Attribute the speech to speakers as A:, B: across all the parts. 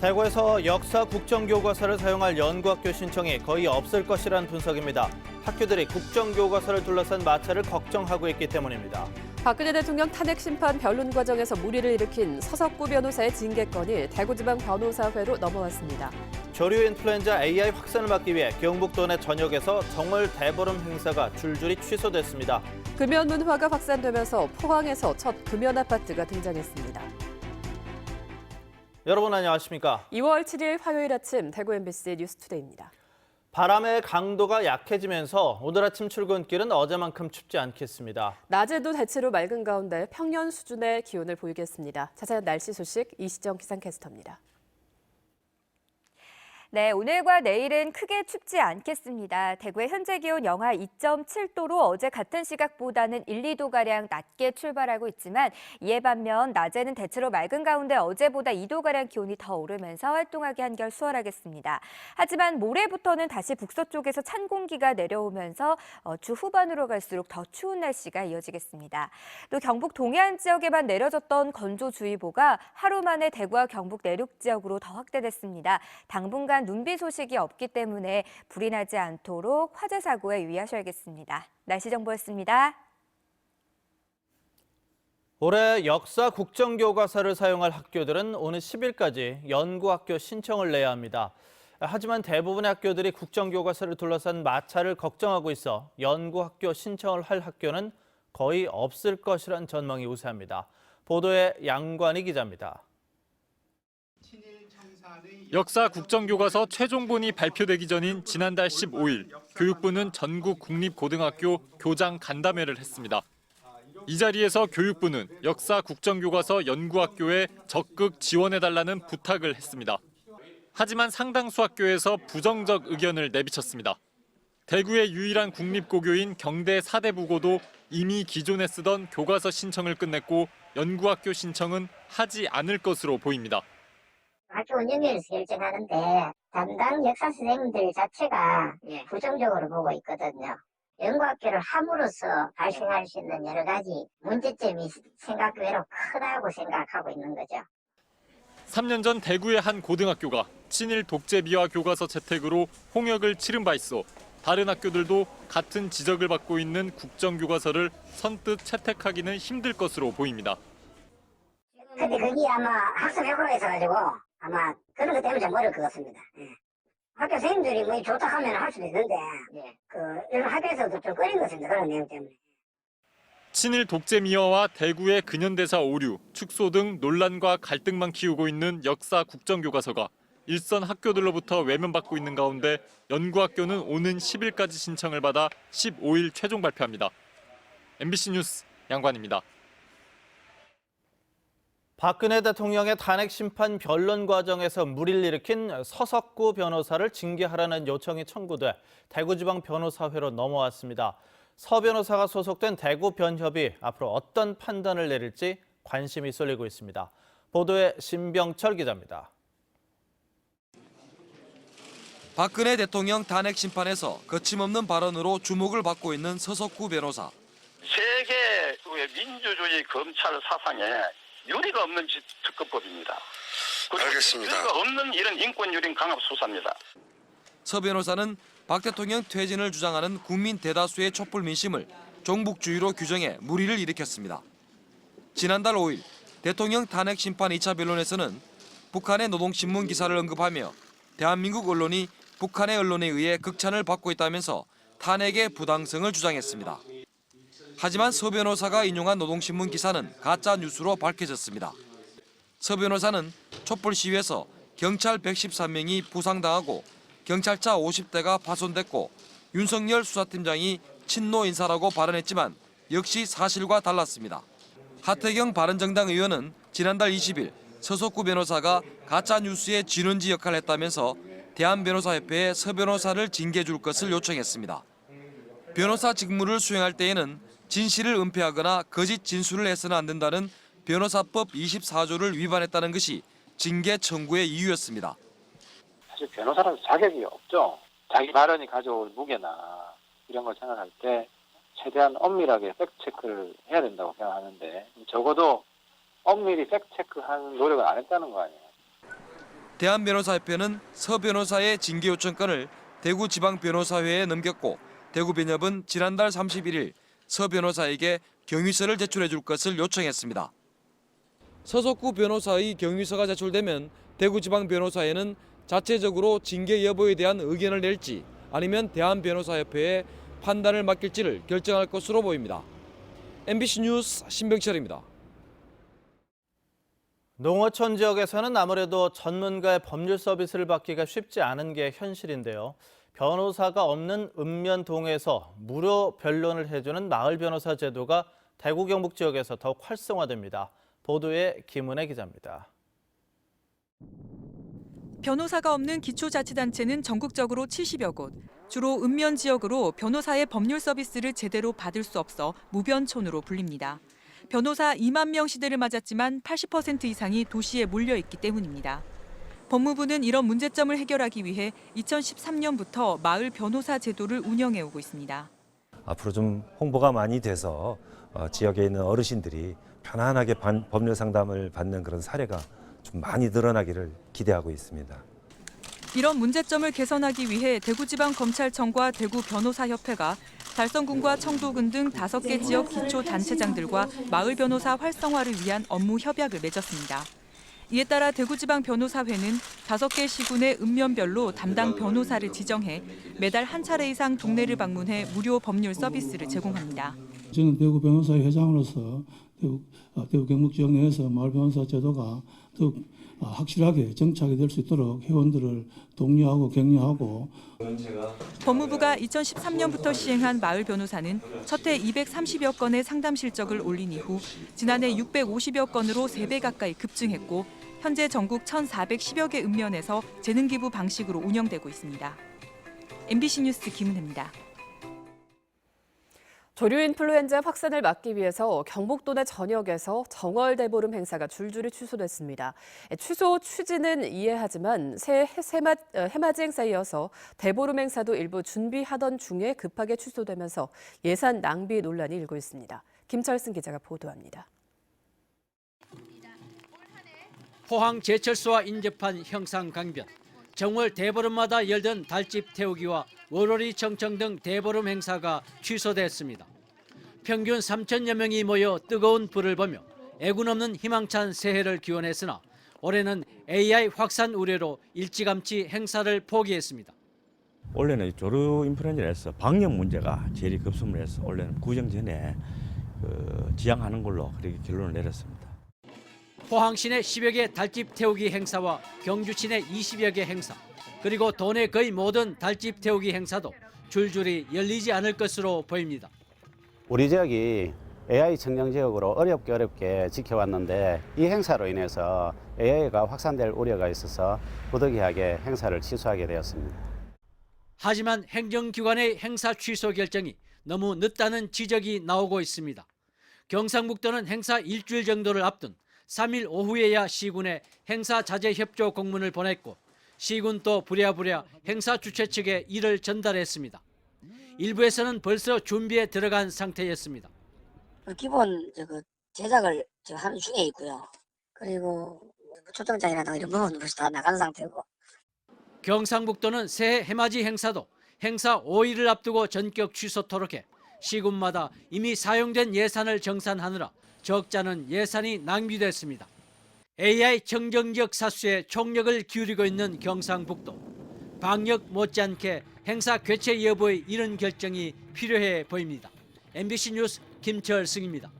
A: 대구에서 역사 국정교과서를 사용할 연구학교 신청이 거의 없을 것이라는 분석입니다. 학교들이 국정교과서를 둘러싼 마찰을 걱정하고 있기 때문입니다.
B: 박근혜 대통령 탄핵 심판 변론 과정에서 물의를 일으킨 서석구 변호사의 징계건이 대구지방변호사회로 넘어왔습니다.
A: 조류 인플루엔자 AI 확산을 막기 위해 경북도 내 전역에서 정월 대보름 행사가 줄줄이 취소됐습니다.
B: 금연 문화가 확산되면서 포항에서 첫 금연 아파트가 등장했습니다.
A: 여러분 안녕하십니까?
B: 2월 7일 화요일 아침 대구 MBC 뉴스투데이입니다.
A: 바람의 강도가 약해지면서 오늘 아침 출근길은 어제만큼 춥지 않겠습니다.
B: 낮에도 대체로 맑은 가운데 평년 수준의 기온을 보이겠습니다. 자세한 날씨 소식 이시정 기상캐스터입니다.
C: 네, 오늘과 내일은 크게 춥지 않겠습니다. 대구의 현재 기온 영하 2.7도로 어제 같은 시각보다는 1, 2도가량 낮게 출발하고 있지만 이에 반면 낮에는 대체로 맑은 가운데 어제보다 2도가량 기온이 더 오르면서 활동하기 한결 수월하겠습니다. 하지만 모레부터는 다시 북서쪽에서 찬 공기가 내려오면서 주 후반으로 갈수록 더 추운 날씨가 이어지겠습니다. 또 경북 동해안 지역에만 내려졌던 건조주의보가 하루 만에 대구와 경북 내륙 지역으로 더 확대됐습니다. 당분간 눈비 소식이 없기 때문에 불이 나지 않도록 화재 사고에 유의하셔야겠습니다. 날씨 정보였습니다.
A: 올해 역사 국정교과서를 사용할 학교들은 오는 10일까지 연구학교 신청을 내야 합니다. 하지만 대부분의 학교들이 국정교과서를 둘러싼 마찰을 걱정하고 있어 연구학교 신청을 할 학교는 거의 없을 것이란 전망이 우세합니다. 보도에 양관희 기자입니다.
D: 역사 국정교과서 최종본이 발표되기 전인 지난달 15일, 교육부는 전국 국립고등학교 교장 간담회를 했습니다. 이 자리에서 교육부는 역사 국정교과서 연구학교에 적극 지원해달라는 부탁을 했습니다. 하지만 상당수 학교에서 부정적 의견을 내비쳤습니다. 대구의 유일한 국립고교인 경대 사대부고도 이미 기존에 쓰던 교과서 신청을 끝냈고 연구학교 신청은 하지 않을 것으로 보입니다.
E: 학교 운영위에서 결정하는데 담당 역사 선생님들 자체가 부정적으로 보고 있거든요. 연구학교를 함으로써 발생할 수 있는 여러 가지 문제점이 생각 외로 크다고 생각하고 있는 거죠.
D: 3년 전 대구의 한 고등학교가 친일 독재 미화 교과서 채택으로 홍역을 치른 바 있어 다른 학교들도 같은 지적을 받고 있는 국정교과서를 선뜻 채택하기는 힘들 것으로 보입니다.
E: 근데 그게 아마 학습효과가 있어가지고 아마 그런 것 때문에 좀 어려울 것 같습니다. 학교 선생님들이 뭐 좋다 하면 할 수도 있는데 이런 학교에서도 좀 꺼린 것 같습니다. 그런 내용 때문에.
D: 친일 독재 미화와 대구의 근현대사 오류, 축소 등 논란과 갈등만 키우고 있는 역사 국정교과서가 일선 학교들로부터 외면받고 있는 가운데 연구학교는 오는 10일까지 신청을 받아 15일 최종 발표합니다. MBC 뉴스 양관입니다.
A: 박근혜 대통령의 탄핵 심판 변론 과정에서 물의를 일으킨 서석구 변호사를 징계하라는 요청이 청구돼 대구지방변호사회로 넘어왔습니다. 서 변호사가 소속된 대구변협이 앞으로 어떤 판단을 내릴지 관심이 쏠리고 있습니다. 보도에 신병철 기자입니다.
F: 박근혜 대통령 탄핵 심판에서 거침없는 발언으로 주목을 받고 있는 서석구 변호사.
G: 세계 민주주의 검찰 사상에 유리가 없는 특검법입니다.
H: 알겠습니다.
G: 유리가 없는 이런 인권유린 강압 수사입니다.
F: 서 변호사는 박 대통령 퇴진을 주장하는 국민 대다수의 촛불 민심을 종북주의로 규정해 물의를 일으켰습니다. 지난달 5일 대통령 탄핵 심판 2차 변론에서는 북한의 노동신문 기사를 언급하며 대한민국 언론이 북한의 언론에 의해 극찬을 받고 있다면서 탄핵의 부당성을 주장했습니다. 하지만 서 변호사가 인용한 노동신문 기사는 가짜 뉴스로 밝혀졌습니다. 서 변호사는 촛불 시위에서 경찰 113명이 부상당하고 경찰차 50대가 파손됐고 윤석열 수사팀장이 친노 인사라고 발언했지만 역시 사실과 달랐습니다. 하태경 바른정당 의원은 지난달 20일 서석구 변호사가 가짜 뉴스의 진원지 역할을 했다면서 대한변호사협회에 서 변호사를 징계해 줄 것을 요청했습니다. 변호사 직무를 수행할 때에는 진실을 은폐하거나 거짓 진술을 해서는 안 된다는 변호사법 24조를 위반했다는 것이 징계 청구의 이유였습니다.
I: 사실 변호사라서 자격이 없죠. 자기 발언이 가져올 무게나 이런 걸 생각할 때 최대한 엄밀하게 팩트체크를 해야 된다고 생각하는데 적어도 엄밀히 팩트체크한 노력을 안 했다는 거 아니에요.
F: 대한변호사협회는 서 변호사의 징계 요청권을 대구지방변호사회에 넘겼고 대구변협은 지난달 31일 서 변호사에게 경위서를 제출해 줄 것을 요청했습니다. 서석구 변호사의 경위서가 제출되면 대구지방변호사회는 자체적으로 징계 여부에 대한 의견을 낼지 아니면 대한변호사협회에 판단을 맡길지를 결정할 것으로 보입니다. MBC 뉴스 신병철입니다.
A: 농어촌 지역에서는 아무래도 전문가의 법률 서비스를 받기가 쉽지 않은 게 현실인데요. 변호사가 없는 읍면동에서 무료 변론을 해주는 마을 변호사 제도가 대구 경북 지역에서 더욱 활성화됩니다. 보도에 김은혜 기자입니다.
H: 변호사가 없는 기초자치단체는 전국적으로 70여 곳. 주로 읍면 지역으로 변호사의 법률 서비스를 제대로 받을 수 없어 무변촌으로 불립니다. 변호사 2만 명 시대를 맞았지만 80% 이상이 도시에 몰려 있기 때문입니다. 법무부는 이런 문제점을 해결하기 위해 2013년부터 마을 변호사 제도를 운영해 오고 있습니다.
J: 앞으로 좀 홍보가 많이 돼서 지역에 있는 어르신들이 편안하게 법률 상담을 받는 그런 사례가 좀 많이 늘어나기를 기대하고 있습니다.
H: 이런 문제점을 개선하기 위해 대구지방검찰청과 대구변호사협회가 달성군과 청도군 등 5개 지역 기초단체장들과 마을 변호사 활성화를 위한 업무 협약을 맺었습니다. 이에 따라 대구지방변호사회는 5개 시군의 읍면별로 담당 변호사를 지정해 매달 한 차례 이상 동네를 방문해 무료 법률 서비스를 제공합니다.
K: 저는 대구 변호사회 회장으로서 대구 경북 지역 내에서 마을 변호사 제도가 더욱 확실하게 정착이 될 수 있도록 회원들을 독려하고 격려하고.
H: 법무부가 2013년부터 시행한 마을 변호사는 첫 해 230여 건의 상담 실적을 올린 이후 지난해 650여 건으로 3배 가까이 급증했고 현재 전국 1,410여 개 읍면에서 재능 기부 방식으로 운영되고 있습니다. MBC 뉴스 김은혜입니다.
B: 조류 인플루엔자 확산을 막기 위해서 경북도 내 전역에서 정월 대보름 행사가 줄줄이 취소됐습니다. 취소 취지는 이해하지만 새 해맞이 행사에 이어서 대보름 행사도 일부 준비하던 중에 급하게 취소되면서 예산 낭비 논란이 일고 있습니다. 김철승 기자가 보도합니다.
L: 포항 제철소와 인접한 형상 강변. 정월 대보름마다 열던 달집 태우기와 월월이 청청 등 대보름 행사가 취소됐습니다. 평균 3천여 명이 모여 뜨거운 불을 보며 애군 없는 희망찬 새해를 기원했으나 올해는 AI 확산 우려로 일찌감치 행사를 포기했습니다.
M: 올해는 조류 인플루엔자에서 방역 문제가 제일 급선무를 해서 올해는 구정 전에 지양하는 걸로 그렇게 결론을 내렸습니다.
L: 포항 시내 10여 개 달집 태우기 행사와 경주 시내 20여 개 행사, 그리고 도내 거의 모든 달집 태우기 행사도 줄줄이 열리지 않을 것으로 보입니다.
N: 우리 지역이 AI 청정 지역으로 어렵게 지켜왔는데 이 행사로 인해서 AI가 확산될 우려가 있어서 부득이하게 행사를 취소하게 되었습니다.
L: 하지만 행정기관의 행사 취소 결정이 너무 늦다는 지적이 나오고 있습니다. 경상북도는 행사 일주일 정도를 앞둔 3일 오후에야 시군에 행사 자제 협조 공문을 보냈고 시군 또 부랴부랴 행사 주최 측에 이를 전달했습니다. 일부에서는 벌써 준비에 들어간 상태였습니다.
O: 기본 제작을 하는 중에 있고요. 그리고 초청장이라든가 이런 부분 벌써 다 나간 상태고.
L: 경상북도는 새해 해맞이 행사도 행사 5일을 앞두고 전격 취소토록 해 시군마다 이미 사용된 예산을 정산하느라 적잖은 예산이 낭비됐습니다. AI 청정지역 사수에 총력을 기울이고 있는 경상북도. 방역 못지않게 행사 개최 여부의 이른 결정이 필요해 보입니다. MBC 뉴스 김철승입니다.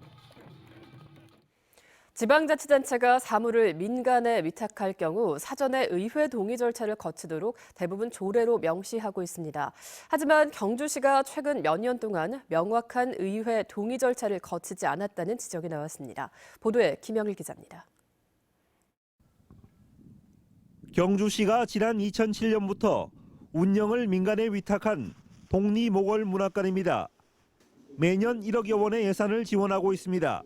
B: 지방자치단체가 사무를 민간에 위탁할 경우 사전에 의회 동의 절차를 거치도록 대부분 조례로 명시하고 있습니다. 하지만 경주시가 최근 몇 년 동안 명확한 의회 동의 절차를 거치지 않았다는 지적이 나왔습니다. 보도에 김영일 기자입니다.
P: 경주시가 지난 2007년부터 운영을 민간에 위탁한 독리목월문학관입니다. 매년 1억여 원의 예산을 지원하고 있습니다.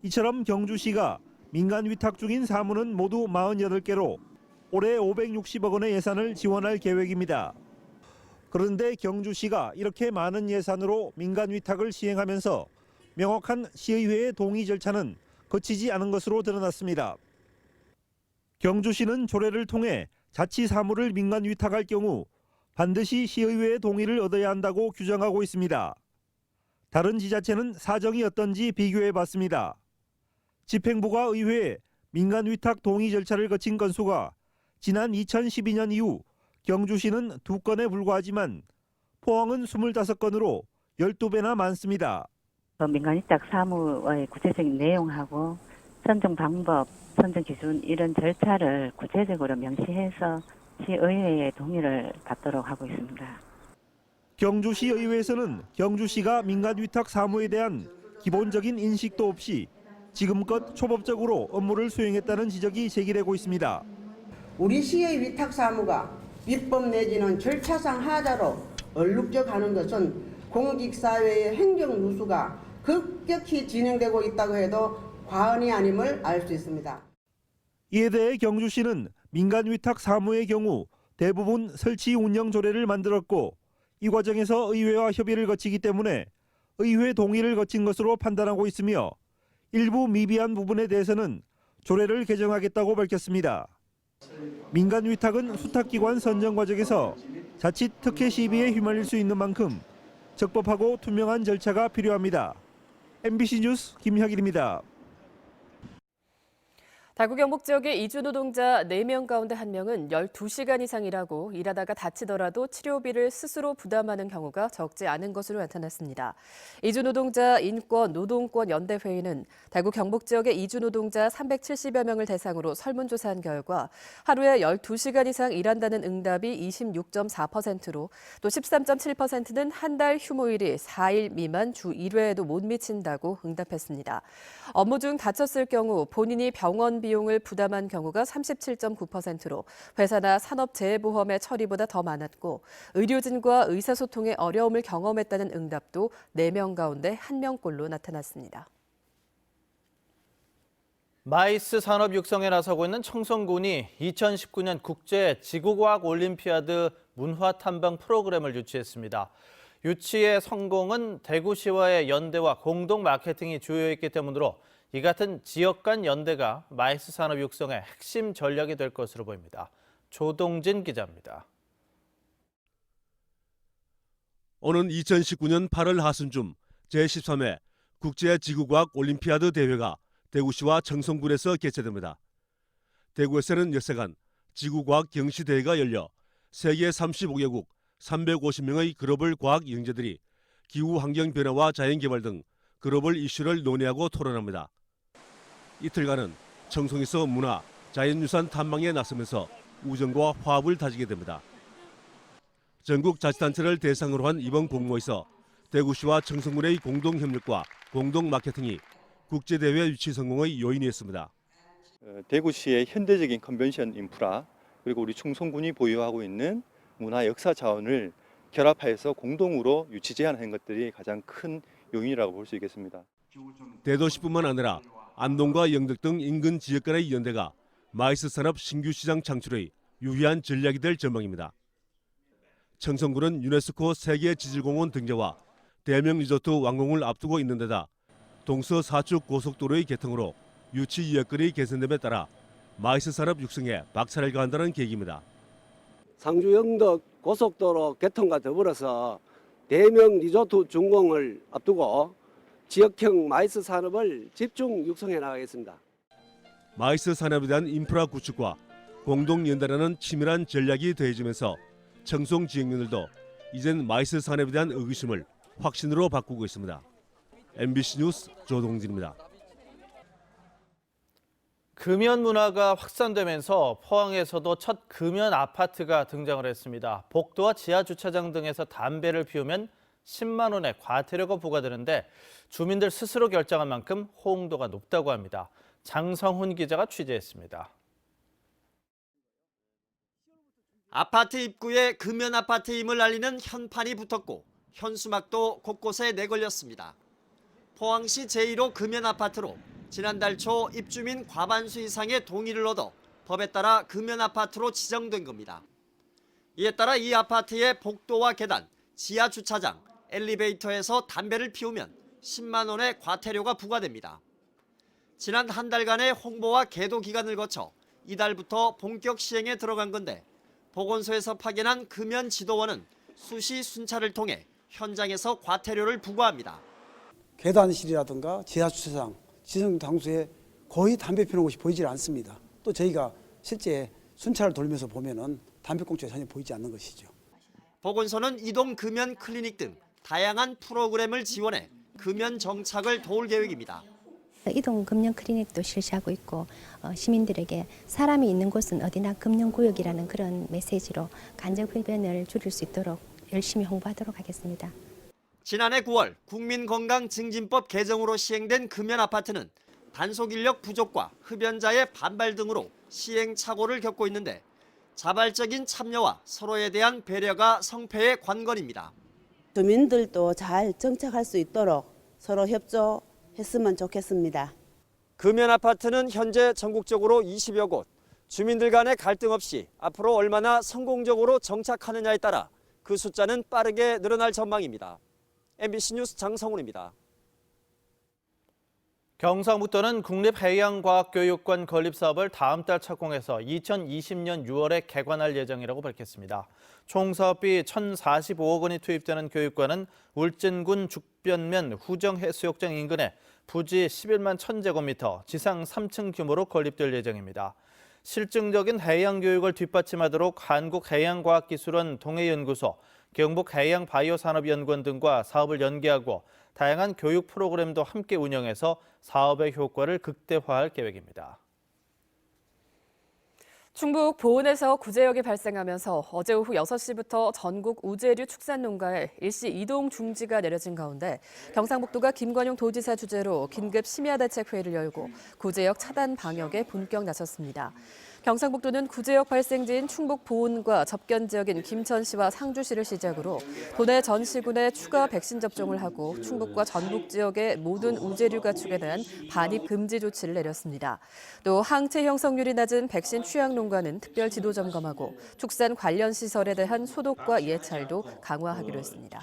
P: 이처럼 경주시가 민간 위탁 중인 사무는 모두 48개로 올해 560억 원의 예산을 지원할 계획입니다. 그런데 경주시가 이렇게 많은 예산으로 민간 위탁을 시행하면서 명확한 시의회의 동의 절차는 거치지 않은 것으로 드러났습니다. 경주시는 조례를 통해 자치 사무를 민간 위탁할 경우 반드시 시의회의 동의를 얻어야 한다고 규정하고 있습니다. 다른 지자체는 사정이 어떤지 비교해봤습니다. 집행부가 의회에 민간 위탁 동의 절차를 거친 건수가 지난 2012년 이후 경주시는 2건에 불과하지만 포항은 25건으로 12배나 많습니다.
Q: 민간 위탁 사무의 구체적인 내용하고 선정 방법, 선정 기준 이런 절차를 구체적으로 명시해서 시의회의 동의를 받도록 하고 있습니다.
P: 경주시 의회에서는 경주시가 민간 위탁 사무에 대한 기본적인 인식도 없이 지금껏 초법적으로 업무를 수행했다는 지적이 제기되고 있습니다.
R: 우리 시의 위탁 사무가 위법 내지는 절차상 하자로 얼룩져가는 것은 공직사회의 행정 누수가 급격히 진행되고 있다고 해도 과언이 아님을 알 수 있습니다.
P: 이에 대해 경주시는 민간 위탁 사무의 경우 대부분 설치 운영 조례를 만들었고 이 과정에서 의회와 협의를 거치기 때문에 의회 동의를 거친 것으로 판단하고 있으며 일부 미비한 부분에 대해서는 조례를 개정하겠다고 밝혔습니다. 민간 위탁은 수탁기관 선정 과정에서 자칫 특혜 시비에 휘말릴 수 있는 만큼 적법하고 투명한 절차가 필요합니다. MBC 뉴스 김혁일입니다.
B: 대구 경북 지역의 이주 노동자 4명 가운데 1명은 12시간 이상 일하고 일하다가 다치더라도 치료비를 스스로 부담하는 경우가 적지 않은 것으로 나타났습니다. 이주 노동자 인권 노동권 연대회의는 대구 경북 지역의 이주 노동자 370여 명을 대상으로 설문조사한 결과 하루에 12시간 이상 일한다는 응답이 26.4%로 또 13.7%는 한 달 휴무일이 4일 미만 주 1회에도 못 미친다고 응답했습니다. 업무 중 다쳤을 경우 본인이 병원 비용을 부담한 경우가 37.9%로 회사나 산업재해보험의 처리보다 더 많았고 의료진과 의사소통에 어려움을 경험했다는 응답도 4명 가운데 1명꼴로 나타났습니다.
A: 마이스 산업 육성에 나서고 있는 청송군이 2019년 국제 지구과학 올림피아드 문화 탐방 프로그램을 유치했습니다. 유치의 성공은 대구시와의 연대와 공동 마케팅이 주요했기 때문으로 이 같은 지역 간 연대가 마이스 산업 육성의 핵심 전략이 될 것으로 보입니다. 조동진 기자입니다.
S: 오는 2019년 8월 하순쯤 제13회 국제지구과학 올림피아드 대회가 대구시와 청송군에서 개최됩니다. 대구에서는 역세간 지구과학 경시대회가 열려 세계 35개국 350명의 글로벌 과학 영재들이 기후환경 변화와 자연개발 등 글로벌 이슈를 논의하고 토론합니다. 이틀간은 청송에서 문화, 자연유산 탐방에 나서면서 우정과 화합을 다지게 됩니다. 전국 자치단체를 대상으로 한 이번 공모에서 대구시와 청송군의 공동협력과 공동마케팅이 국제대회 유치 성공의 요인이었습니다.
T: 대구시의 현대적인 컨벤션 인프라 그리고 우리 청송군이 보유하고 있는 문화 역사 자원을 결합해서 공동으로 유치 제안한 것들이 가장 큰 요인이라고 볼 수 있겠습니다.
S: 대도시뿐만 아니라 안동과 영덕 등 인근 지역 간의 연대가 마이스 산업 신규 시장 창출의 유의한 전략이 될 전망입니다. 청송군은 유네스코 세계지질공원 등재와 대명 리조트 완공을 앞두고 있는 데다 동서 사축 고속도로의 개통으로 유치 여건이 개선됨에 따라 마이스 산업 육성에 박차를 가한다는 계획입니다.
U: 상주 영덕 고속도로 개통과 더불어서 대명 리조트 준공을 앞두고 지역형 마이스 산업을 집중 육성해 나가겠습니다.
S: 마이스 산업에 대한 인프라 구축과 공동 연대라는 치밀한 전략이 더해지면서 청송 지역민들도 이젠 마이스 산업에 대한 의구심을 확신으로 바꾸고 있습니다. MBC 뉴스 조동진입니다.
A: 금연 문화가 확산되면서 포항에서도 첫 금연 아파트가 등장을 했습니다. 복도와 지하 주차장 등에서 담배를 피우면 10만 원의 과태료가 부과되는데 주민들 스스로 결정한 만큼 호응도가 높다고 합니다. 장성훈 기자가 취재했습니다.
V: 아파트 입구에 금연 아파트임을 알리는 현판이 붙었고 현수막도 곳곳에 내걸렸습니다. 포항시 제1호 금연 아파트로 지난달 초 입주민 과반수 이상의 동의를 얻어 법에 따라 금연 아파트로 지정된 겁니다. 이에 따라 이 아파트의 복도와 계단, 지하 주차장, 엘리베이터에서 담배를 피우면 10만 원의 과태료가 부과됩니다. 지난 한 달간의 홍보와 계도 기간을 거쳐 이달부터 본격 시행에 들어간 건데 보건소에서 파견한 금연 지도원은 수시 순찰을 통해 현장에서 과태료를 부과합니다.
C: 계단실이라든가 지하주차장, 지성당수에 거의 담배 피우는 곳이 보이질 않습니다. 또 저희가 실제 순찰을 돌면서 보면은 담배꽁초가 전혀 보이지 않는 것이죠.
V: 보건소는 이동 금연 클리닉 등 다양한 프로그램을 지원해 금연 정착을 도울 계획입니다.
E: 이동 금연 클리닉도 실시하고 있고 시민들에게 사람이 있는 곳은 어디나 금연구역이라는 그런 메시지로 간접 흡연을 줄일 수 있도록 열심히 홍보하도록 하겠습니다.
V: 지난해 9월 국민건강증진법 개정으로 시행된 금연 아파트는 단속 인력 부족과 흡연자의 반발 등으로 시행착오를 겪고 있는데 자발적인 참여와 서로에 대한 배려가 성패의 관건입니다.
W: 주민들도 잘 정착할 수 있도록 서로 협조했으면 좋겠습니다.
V: 금연 아파트는 현재 전국적으로 20여 곳, 주민들 간의 갈등 없이 앞으로 얼마나 성공적으로 정착하느냐에 따라 그 숫자는 빠르게 늘어날 전망입니다. MBC 뉴스 장성훈입니다.
A: 경상북도는 국립해양과학교육관 건립 사업을 다음 달 착공해서 2020년 6월에 개관할 예정이라고 밝혔습니다. 총 사업비 1,045억 원이 투입되는 교육관은 울진군 죽변면 후정해수욕장 인근에 부지 11만 1,000제곱미터, 지상 3층 규모로 건립될 예정입니다. 실증적인 해양교육을 뒷받침하도록 한국해양과학기술원 동해연구소, 경북해양바이오산업연구원 등과 사업을 연계하고 다양한 교육 프로그램도 함께 운영해서 사업의 효과를 극대화할 계획입니다.
B: 충북 보은에서 구제역이 발생하면서 어제 오후 6시부터 전국 우제류 축산 농가에 일시 이동 중지가 내려진 가운데 경상북도가 김관용 도지사 주재로 긴급 심야대책회의를 열고 구제역 차단 방역에 본격 나섰습니다. 경상북도는 구제역 발생지인 충북 보은과 접견 지역인 김천시와 상주시를 시작으로 도내 전 시군에 추가 백신 접종을 하고 충북과 전북 지역의 모든 우제류 가축에 대한 반입 금지 조치를 내렸습니다. 또 항체 형성률이 낮은 백신 취약 농가는 특별 지도 점검하고 축산 관련 시설에 대한 소독과 예찰도 강화하기로 했습니다.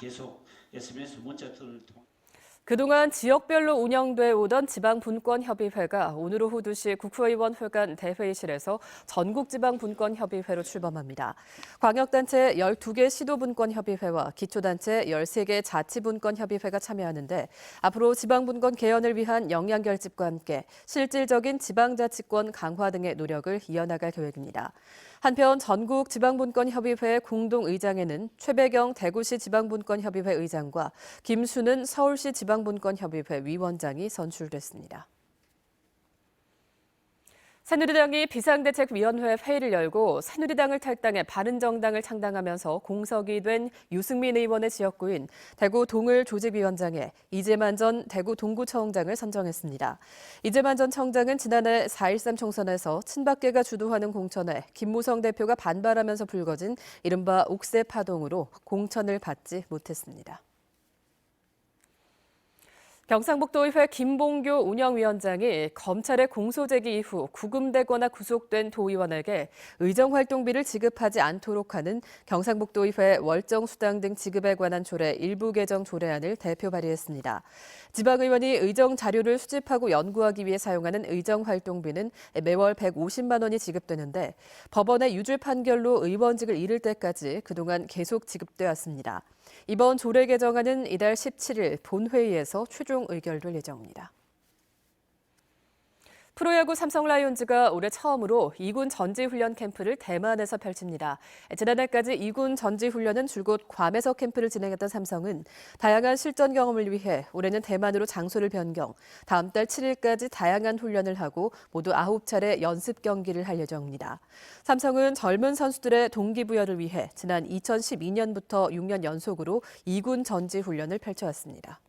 B: 그동안 지역별로 운영돼 오던 지방분권협의회가 오늘 오후 2시 국회의원 회관 대회의실에서 전국지방분권협의회로 출범합니다. 광역단체 12개 시도분권협의회와 기초단체 13개 자치분권협의회가 참여하는데 앞으로 지방분권 개헌을 위한 역량결집과 함께 실질적인 지방자치권 강화 등의 노력을 이어나갈 계획입니다. 한편 전국지방분권협의회 공동의장에는 최배경 대구시 지방분권협의회 의장과 김수는 서울시 지방분권협의회 위원장이 선출됐습니다. 새누리당이 비상대책위원회 회의를 열고 새누리당을 탈당해 바른정당을 창당하면서 공석이 된 유승민 의원의 지역구인 대구 동을 조직위원장에 이재만 전 대구 동구청장을 선정했습니다. 이재만 전 청장은 지난해 4.13 총선에서 친박계가 주도하는 공천에 김무성 대표가 반발하면서 불거진 이른바 옥새 파동으로 공천을 받지 못했습니다. 경상북도의회 김봉교 운영위원장이 검찰의 공소제기 이후 구금되거나 구속된 도의원에게 의정활동비를 지급하지 않도록 하는 경상북도의회 월정수당 등 지급에 관한 조례 일부 개정 조례안을 대표 발의했습니다. 지방의원이 의정 자료를 수집하고 연구하기 위해 사용하는 의정활동비는 매월 150만 원이 지급되는데 법원의 유죄 판결로 의원직을 잃을 때까지 그동안 계속 지급돼 왔습니다. 이번 조례 개정안은 이달 17일 본회의에서 최종 의결될 예정입니다. 프로야구 삼성 라이온즈가 올해 처음으로 2군 전지훈련 캠프를 대만에서 펼칩니다. 지난해까지 2군 전지훈련은 줄곧 괌에서 캠프를 진행했던 삼성은 다양한 실전 경험을 위해 올해는 대만으로 장소를 변경, 다음 달 7일까지 다양한 훈련을 하고 모두 9차례 연습 경기를 할 예정입니다. 삼성은 젊은 선수들의 동기부여를 위해 지난 2012년부터 6년 연속으로 2군 전지훈련을 펼쳐왔습니다.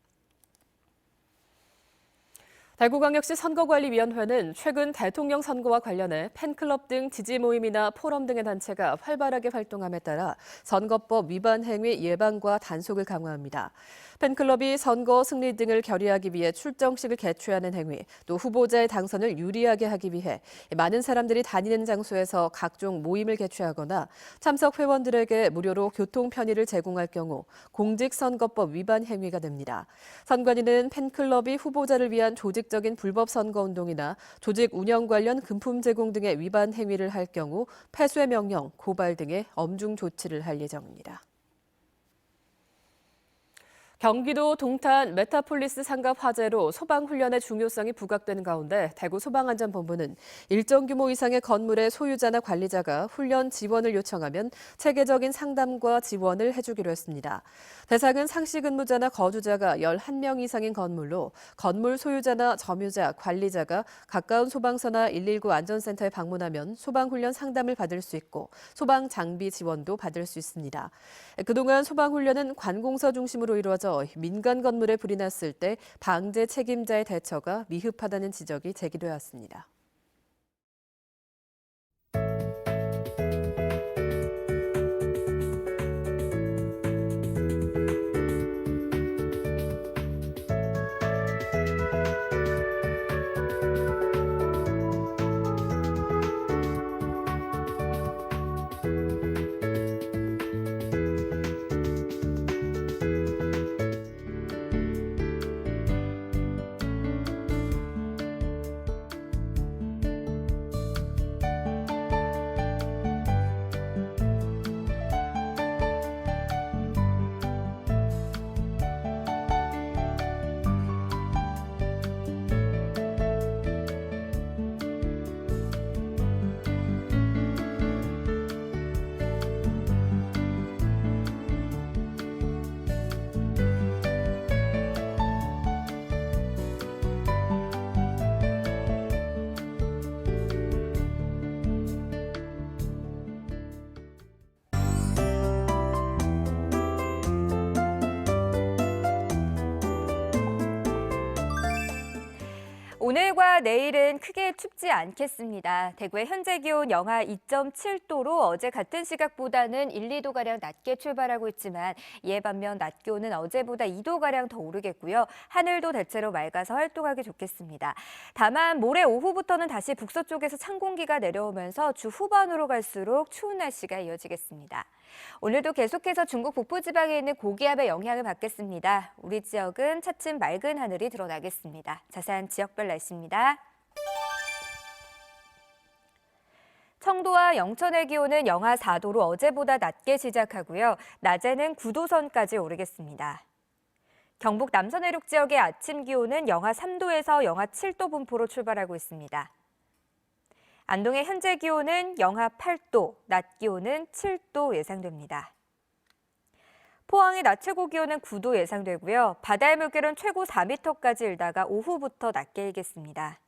B: 대구광역시 선거관리위원회는 최근 대통령 선거와 관련해 팬클럽 등 지지 모임이나 포럼 등의 단체가 활발하게 활동함에 따라 선거법 위반 행위 예방과 단속을 강화합니다. 팬클럽이 선거 승리 등을 결의하기 위해 출정식을 개최하는 행위, 또 후보자의 당선을 유리하게 하기 위해 많은 사람들이 다니는 장소에서 각종 모임을 개최하거나 참석 회원들에게 무료로 교통 편의를 제공할 경우 공직선거법 위반 행위가 됩니다. 선관위는 팬클럽이 후보자를 위한 조직 조직적인 불법 선거운동이나 조직 운영 관련 금품 제공 등의 위반 행위를 할 경우 폐쇄 명령, 고발 등의 엄중 조치를 할 예정입니다. 경기도 동탄 메타폴리스 상갑 화재로 소방훈련의 중요성이 부각되는 가운데 대구 소방안전본부는 일정 규모 이상의 건물의 소유자나 관리자가 훈련 지원을 요청하면 체계적인 상담과 지원을 해주기로 했습니다. 대상은 상시 근무자나 거주자가 11명 이상인 건물로 건물 소유자나 점유자, 관리자가 가까운 소방서나 119 안전센터에 방문하면 소방훈련 상담을 받을 수 있고 소방 장비 지원도 받을 수 있습니다. 그동안 소방훈련은 관공서 중심으로 이루어져 민간 건물에 불이 났을 때 방제 책임자의 대처가 미흡하다는 지적이 제기돼 왔습니다.
D: 오늘과 내일은 크게 춥지 않겠습니다. 대구의 현재 기온 영하 2.7도로 어제 같은 시각보다는 1, 2도가량 낮게 출발하고 있지만 이에 반면 낮 기온은 어제보다 2도가량 더 오르겠고요. 하늘도 대체로 맑아서 활동하기 좋겠습니다. 다만 모레 오후부터는 다시 북서쪽에서 찬 공기가 내려오면서 주 후반으로 갈수록 추운 날씨가 이어지겠습니다. 오늘도 계속해서 중국 북부지방에 있는 고기압의 영향을 받겠습니다. 우리 지역은 차츰 맑은 하늘이 드러나겠습니다. 자세한 지역별 날씨입니다. 청도와 영천의 기온은 영하 4도로 어제보다 낮게 시작하고요. 낮에는 9도 선까지 오르겠습니다. 경북 남서 내륙 지역의 아침 기온은 영하 3도에서 영하 7도 분포로 출발하고 있습니다. 안동의 현재 기온은 영하 8도, 낮 기온은 7도 예상됩니다. 포항의 낮 최고 기온은 9도 예상되고요. 바다의 물결은 최고 4m까지 일다가 오후부터 낮게 일겠습니다.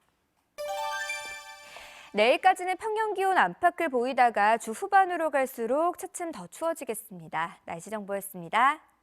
D: 내일까지는 평년 기온 안팎을 보이다가 주 후반으로 갈수록 차츰 더 추워지겠습니다. 날씨 정보였습니다.